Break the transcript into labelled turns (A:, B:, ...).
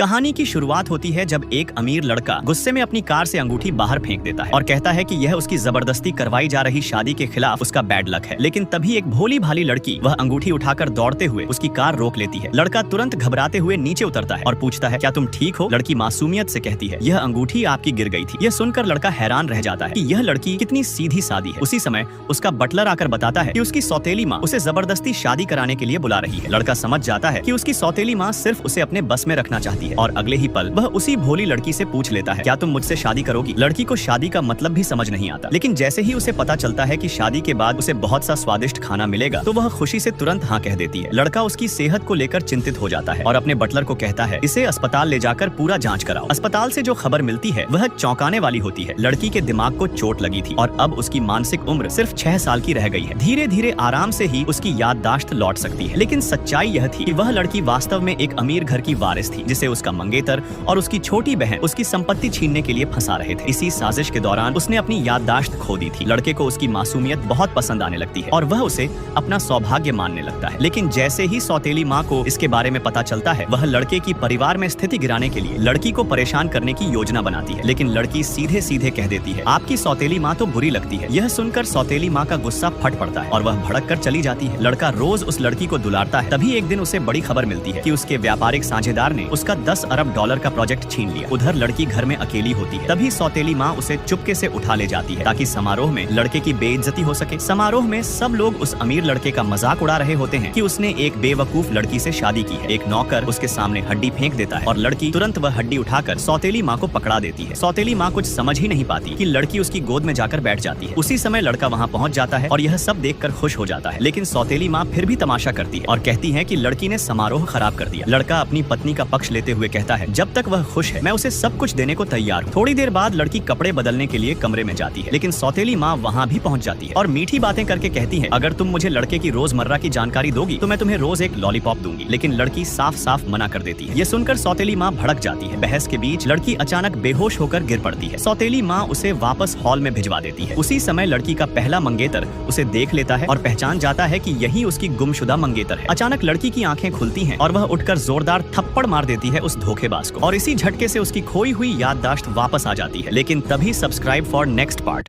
A: कहानी की शुरुआत होती है जब एक अमीर लड़का गुस्से में अपनी कार से अंगूठी बाहर फेंक देता है और कहता है कि यह उसकी जबरदस्ती करवाई जा रही शादी के खिलाफ उसका बैड लक है। लेकिन तभी एक भोली भाली लड़की वह अंगूठी उठाकर दौड़ते हुए उसकी कार रोक लेती है। लड़का तुरंत घबराते हुए नीचे उतरता है और पूछता है, क्या तुम ठीक हो? लड़की मासूमियत से कहती है, यह अंगूठी आपकी गिर गई थी। यह सुनकर लड़का हैरान रह जाता है कि यह लड़की कितनी सीधी सादी है। उसी समय उसका बटलर आकर बताता है कि उसकी सौतेली माँ उसे जबरदस्ती शादी कराने के लिए बुला रही है। लड़का समझ जाता है कि उसकी सौतेली माँ सिर्फ उसे अपने बस में रखना चाहती है और अगले ही पल वह उसी भोली लड़की से पूछ लेता है, क्या तुम मुझसे शादी करोगी? लड़की को शादी का मतलब भी समझ नहीं आता, लेकिन जैसे ही उसे पता चलता है कि शादी के बाद उसे बहुत सा स्वादिष्ट खाना मिलेगा तो वह खुशी से तुरंत हाँ कह देती है। लड़का उसकी सेहत को लेकर चिंतित हो जाता है और अपने बटलर को कहता है, इसे अस्पताल ले जाकर पूरा जांच कराओ। अस्पताल से जो खबर मिलती है वह चौंकाने वाली होती है। लड़की के दिमाग को चोट लगी थी और अब उसकी मानसिक उम्र सिर्फ 6 साल की रह गई है। धीरे धीरे आराम से ही उसकी याददाश्त लौट सकती है। लेकिन सच्चाई यह थी कि वह लड़की वास्तव में एक अमीर घर की वारिस थी, जिसे उसका मंगेतर और उसकी छोटी बहन उसकी संपत्ति छीनने के लिए फंसा रहे थे। इसी साजिश के दौरान उसने अपनी याददाश्त खो दी थी। लड़के को उसकी मासूमियत बहुत पसंद आने लगती है और वह उसे अपना सौभाग्य मानने लगता है। लेकिन जैसे ही सौतेली माँ को इसके बारे में पता चलता है, वह लड़के की परिवार में स्थिति गिराने के लिए लड़की को परेशान करने की योजना बनाती है। लेकिन लड़की सीधे सीधे कह देती है, आपकी सौतेली माँ तो बुरी लगती है। यह सुनकर सौतेली माँ का गुस्सा फट पड़ता है और वह भड़क कर चली जाती है। लड़का रोज उस लड़की को दुलारता है। तभी एक दिन उसे बड़ी खबर मिलती है कि उसके व्यापारिक साझेदार ने उसका $10 अरब का प्रोजेक्ट छीन लिया। उधर लड़की घर में अकेली होती है। तभी सौतेली माँ उसे चुपके से उठा ले जाती है ताकि समारोह में लड़के की बेइज्जती हो सके। समारोह में सब लोग उस अमीर लड़के का मजाक उड़ा रहे होते हैं कि उसने एक बेवकूफ लड़की से शादी की है। एक नौकर उसके सामने हड्डी फेंक देता है और लड़की तुरंत वह हड्डी उठाकर सौतेली माँ को पकड़ा देती है। सौतेली माँ कुछ समझ ही नहीं पाती कि लड़की उसकी गोद में जाकर बैठ जाती है। उसी समय लड़का वहाँ पहुँच जाता है और यह सब देखकर खुश हो जाता है। लेकिन सौतेली माँ फिर भी तमाशा करती है और कहती है कि लड़की ने समारोह खराब कर दिया। लड़का अपनी पत्नी का पक्ष लेते हुए कहता है, जब तक वह खुश है मैं उसे सब कुछ देने को तैयार हूँ। थोड़ी देर बाद लड़की कपड़े बदलने के लिए कमरे में जाती है, लेकिन सौतेली माँ वहाँ भी पहुँच जाती है और मीठी बातें करके कहती है, अगर तुम मुझे लड़के की रोजमर्रा की जानकारी दोगी तो मैं तुम्हें रोज एक लॉलीपॉप दूंगी। लेकिन लड़की साफ साफ मना कर देती है। ये सुनकर सौतेली माँ भड़क जाती है। बहस के बीच लड़की अचानक बेहोश होकर गिर पड़ती है। सौतेली माँ उसे वापस हॉल में भिजवा देती है। उसी समय लड़की का पहला मंगेतर उसे देख लेता है और पहचान जाता है कि यही उसकी गुमशुदा मंगेतर है। अचानक लड़की की आंखें खुलती हैं और वह उठकर जोरदार थप्पड़ मार देती है उस धोखेबाज को और इसी झटके से उसकी खोई हुई याददाश्त वापस आ जाती है। लेकिन तभी सब्सक्राइब फॉर नेक्स्ट पार्ट।